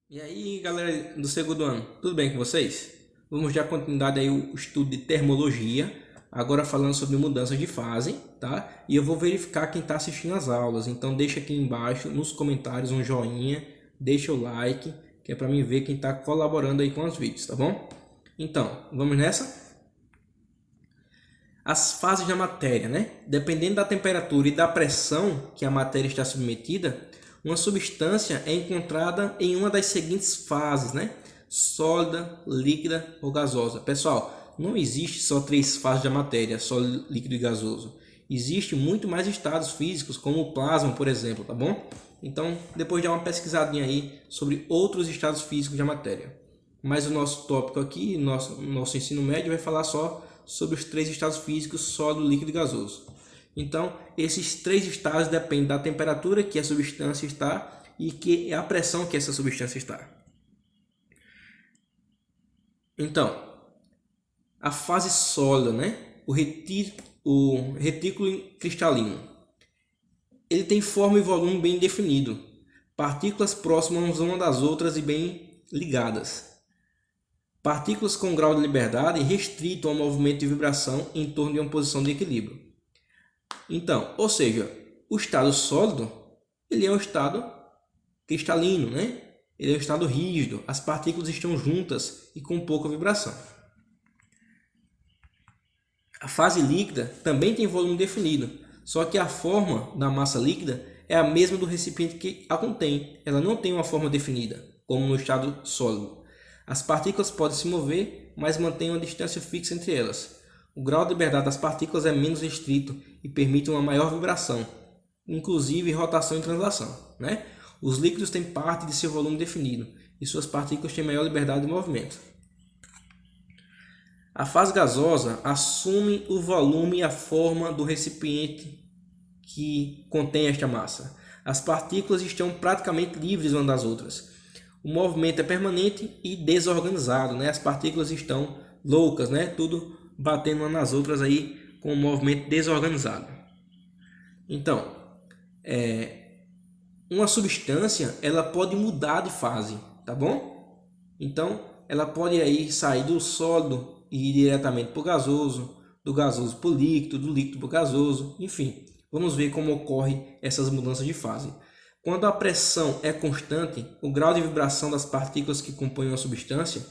E aí, galera do segundo ano, tudo bem com vocês? Vamos dar continuidade aí ao estudo de termologia, agora falando sobre mudanças de fase, tá? E eu vou verificar quem está assistindo as aulas, então deixa aqui embaixo nos comentários um joinha, deixa o like, que é para mim ver quem está colaborando aí com os vídeos, tá bom? Então, vamos nessa? As fases da matéria, né? Dependendo da temperatura e da pressão que a matéria está submetida, uma substância é encontrada em uma das seguintes fases, né? Sólida, líquida ou gasosa. Pessoal, não existe só três fases da matéria, sólido, líquido e gasoso. Existe muito mais estados físicos, como o plasma, por exemplo, tá bom? Então, depois de dar uma pesquisadinha aí sobre outros estados físicos da matéria. Mas o nosso tópico aqui, nosso ensino médio, vai falar só sobre os três estados físicos, sólido, líquido e gasoso. Então, esses três estados dependem da temperatura que a substância está e que a pressão que essa substância está. Então, a fase sólida, né? O retículo cristalino. Ele tem forma e volume bem definido. Partículas próximas umas das outras e bem ligadas. Partículas com grau de liberdade restrito ao movimento de vibração em torno de uma posição de equilíbrio. Então, ou seja, o estado sólido, ele é um estado cristalino, né? Ele é um estado rígido, as partículas estão juntas e com pouca vibração. A fase líquida também tem volume definido, só que a forma da massa líquida é a mesma do recipiente que a contém. Ela não tem uma forma definida, como no estado sólido. As partículas podem se mover, mas mantêm uma distância fixa entre elas. O grau de liberdade das partículas é menos restrito e permite uma maior vibração, inclusive rotação e translação, né? Os líquidos têm parte de seu volume definido e suas partículas têm maior liberdade de movimento. A fase gasosa assume o volume e a forma do recipiente que contém esta massa. As partículas estão praticamente livres umas das outras. O movimento é permanente e desorganizado, né? As partículas estão loucas, né? Tudo batendo umas nas outras aí com um movimento desorganizado. Então, uma substância ela pode mudar de fase, tá bom? Então, ela pode aí sair do sólido e ir diretamente para o gasoso, do gasoso para o líquido, do líquido para o gasoso, enfim. Vamos ver como ocorre essas mudanças de fase. Quando a pressão é constante, o grau de vibração das partículas que compõem uma substância,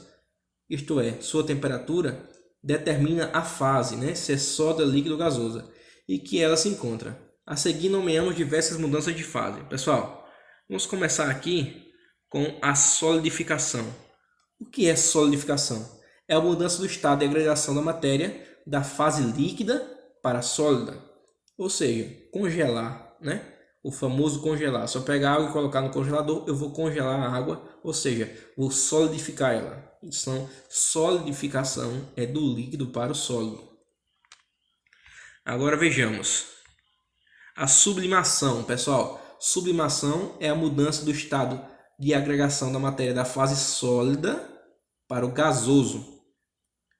isto é, sua temperatura, determina a fase, né? Se é sólida, líquida ou gasosa, e que ela se encontra. A seguir, nomeamos diversas mudanças de fase. Pessoal, vamos começar aqui com a solidificação. O que é solidificação? É a mudança do estado de agregação da matéria da fase líquida para sólida. Ou seja, congelar, né? O famoso congelar. Se eu pegar água e colocar no congelador, eu vou congelar a água, ou seja, vou solidificar ela. Então, solidificação é do líquido para o sólido. Agora vejamos. A sublimação, pessoal. Sublimação é a mudança do estado de agregação da matéria da fase sólida para o gasoso.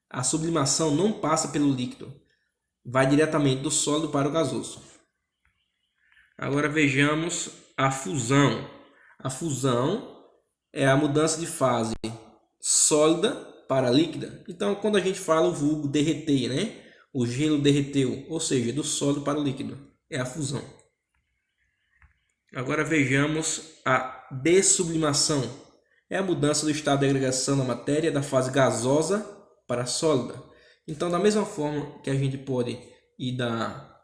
A sublimação não passa pelo líquido, vai diretamente do sólido para o gasoso. Agora vejamos a fusão. A fusão é a mudança de fase sólida para líquida. Então, quando a gente fala o vulgo derreter, né? O gelo derreteu, ou seja, do sólido para o líquido. É a fusão. Agora vejamos a dessublimação. É a mudança do estado de agregação da matéria da fase gasosa para a sólida. Então, da mesma forma que a gente pode ir da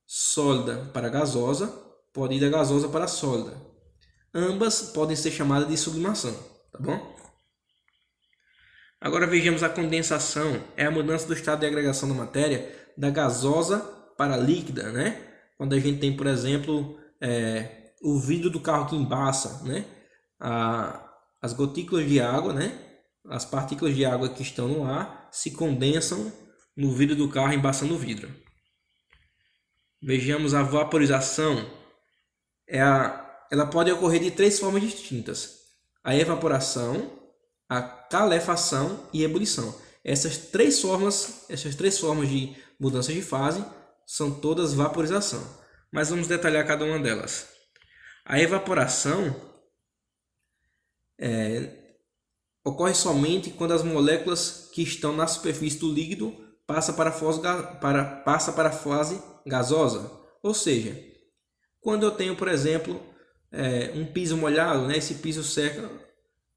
sólida para a gasosa, pode ir da gasosa para a sólida. Ambas podem ser chamadas de sublimação, tá bom? Agora vejamos a condensação. É a mudança do estado de agregação da matéria da gasosa para a líquida, né? Quando a gente tem, por exemplo, o vidro do carro que embaça, né? As gotículas de água, né? As partículas de água que estão no ar se condensam no vidro do carro, embaçando o vidro. Vejamos a vaporização. Ela pode ocorrer de três formas distintas: a evaporação, a calefação e ebulição. Essas três formas de mudança de fase são todas vaporização. Mas vamos detalhar cada uma delas. A evaporação ocorre somente quando as moléculas que estão na superfície do líquido passam para a fase gasosa. Ou seja, quando eu tenho, por exemplo, um piso molhado, né, esse piso seca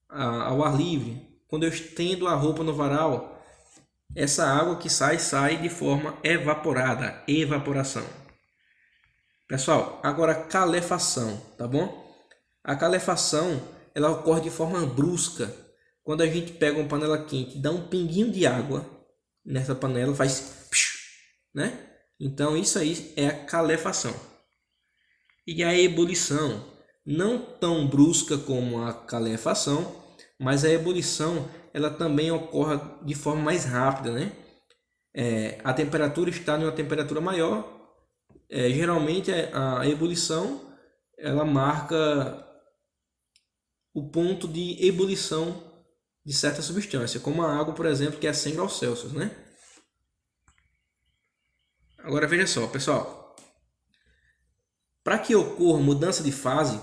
ao ar livre. Quando eu estendo a roupa no varal, essa água que sai de forma evaporada, evaporação. Pessoal, agora calefação, tá bom? A calefação, ela ocorre de forma brusca. Quando a gente pega uma panela quente, dá um pinguinho de água nessa panela, faz, né? Então isso aí é a calefação. E a ebulição, não tão brusca como a calefação, mas a ebulição ela também ocorre de forma mais rápida, né? A temperatura está em uma temperatura maior. Geralmente a ebulição ela marca o ponto de ebulição de certa substância, como a água, por exemplo, que é 100 graus Celsius, né? Agora veja só, pessoal. Para que ocorra mudança de fase,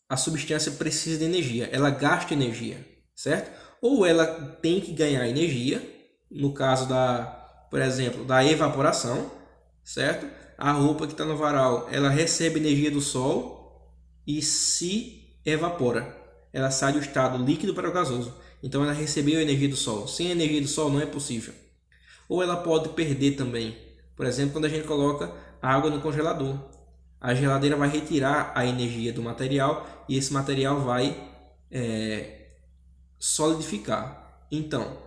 a substância precisa de energia, ela gasta energia, certo? Ou ela tem que ganhar energia, no caso por exemplo, da evaporação, certo? A roupa que está no varal, ela recebe energia do sol e se evapora. Ela sai do estado líquido para o gasoso. Então ela recebeu a energia do sol. Sem a energia do sol não é possível. Ou ela pode perder também. Por exemplo, quando a gente coloca água no congelador. A geladeira vai retirar a energia do material e esse material vai solidificar. Então,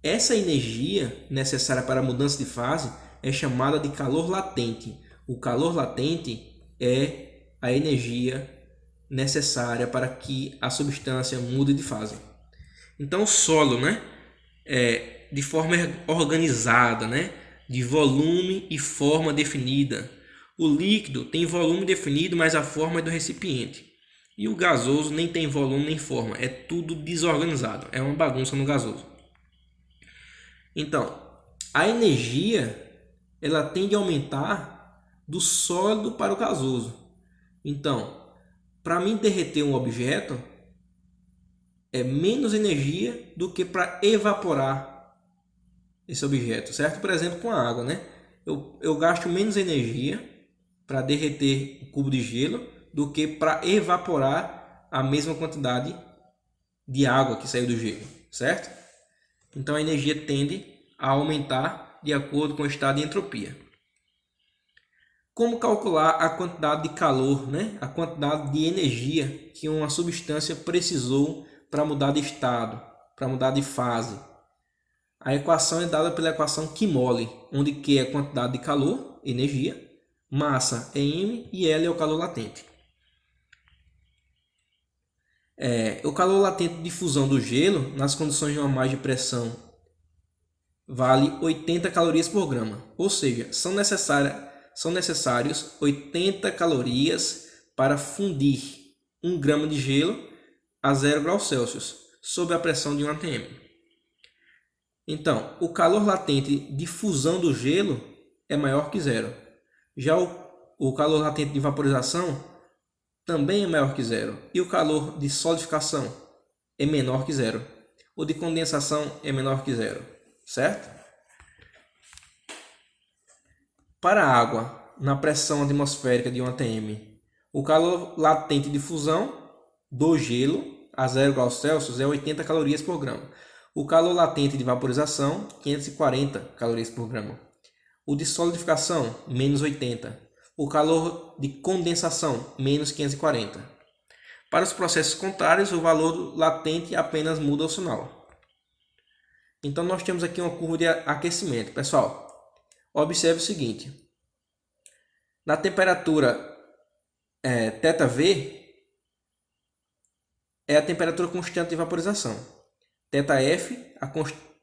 essa energia necessária para a mudança de fase é chamada de calor latente. O calor latente é a energia necessária para que a substância mude de fase. Então, o solo, né, de forma organizada, né, de volume e forma definida. O líquido tem volume definido, mas a forma é do recipiente. E o gasoso nem tem volume nem forma, é tudo desorganizado, é uma bagunça no gasoso. Então, a energia ela tende a aumentar do sólido para o gasoso. Então, para mim derreter um objeto, é menos energia do que para evaporar esse objeto, certo? Por exemplo, com a água, né? Eu gasto menos energia para derreter um cubo de gelo do que para evaporar a mesma quantidade de água que saiu do gelo, certo? Então a energia tende a aumentar de acordo com o estado de entropia. Como calcular a quantidade de calor, né? A quantidade de energia que uma substância precisou para mudar de estado, para mudar de fase? A equação é dada pela equação Kimolle, onde Q é a quantidade de calor, energia, massa é M e L é o calor latente. O calor latente de fusão do gelo, nas condições normais de pressão, vale 80 calorias por grama. Ou seja, são necessários 80 calorias para fundir 1 grama de gelo a 0 graus Celsius, sob a pressão de 1 atm. Então, o calor latente de fusão do gelo é maior que zero. Já o calor latente de vaporização também é maior que zero. E o calor de solidificação é menor que zero. O de condensação é menor que zero. Certo? Para a água, na pressão atmosférica de 1 atm, o calor latente de fusão do gelo a 0 graus Celsius é 80 calorias por grama. O calor latente de vaporização, 540 calorias por grama. O de solidificação, menos 80. O calor de condensação, menos 540. Para os processos contrários, o valor latente apenas muda o sinal. Então, nós temos aqui uma curva de aquecimento. Pessoal, observe o seguinte. Na temperatura ΔV, é a temperatura constante de vaporização. ΔF, a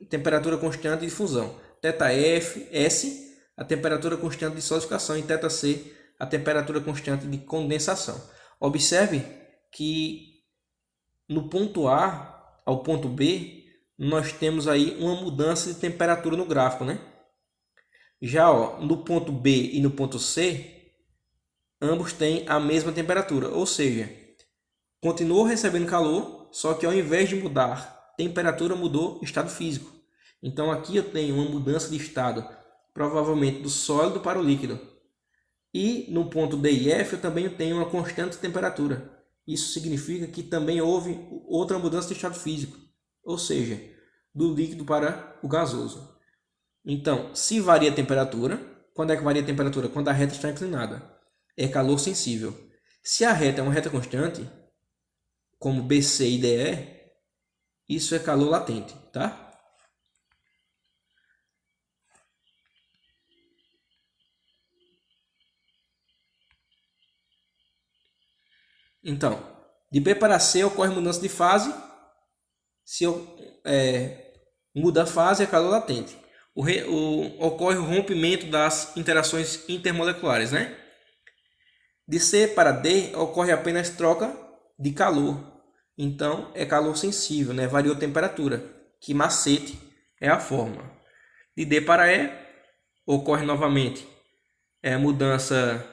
temperatura constante de fusão. ΔS, a temperatura constante de solidificação. E ΔC, a temperatura constante de condensação. Observe que no ponto A ao ponto B, nós temos aí uma mudança de temperatura no gráfico, né? Já no ponto B e no ponto C, ambos têm a mesma temperatura, ou seja, continuou recebendo calor, só que ao invés de mudar temperatura, mudou estado físico. Então aqui eu tenho uma mudança de estado, provavelmente do sólido para o líquido. E no ponto D e F eu também tenho uma constante temperatura. Isso significa que também houve outra mudança de estado físico, ou seja, do líquido para o gasoso. Então, se varia a temperatura, quando é que varia a temperatura? Quando a reta está inclinada. É calor sensível. Se a reta é uma reta constante, como BC e DE, isso é calor latente, tá? Então, de B para C ocorre mudança de fase. Se muda a fase, é calor latente. Ocorre o rompimento das interações intermoleculares, né? De C para D ocorre apenas troca de calor. Então, é calor sensível, né? Variou a temperatura, que macete é a fórmula. De D para E ocorre novamente mudança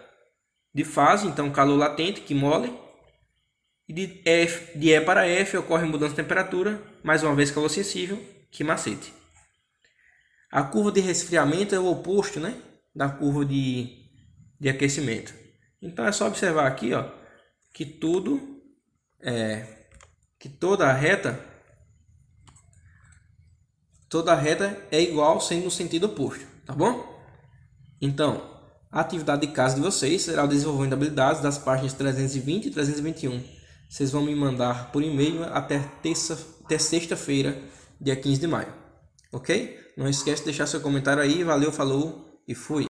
de fase, então calor latente, que mole. E de E para F ocorre mudança de temperatura, mais uma vez calor sensível, que macete. A curva de resfriamento é o oposto, né, da curva de aquecimento. Então é só observar aqui, ó, que toda a reta é igual, sendo no sentido oposto, tá bom? Então, a atividade de casa de vocês será o desenvolvimento de habilidades das páginas 320 e 321. Vocês vão me mandar por e-mail até sexta-feira, dia 15 de maio. Ok? Não esquece de deixar seu comentário aí. Valeu, falou e fui!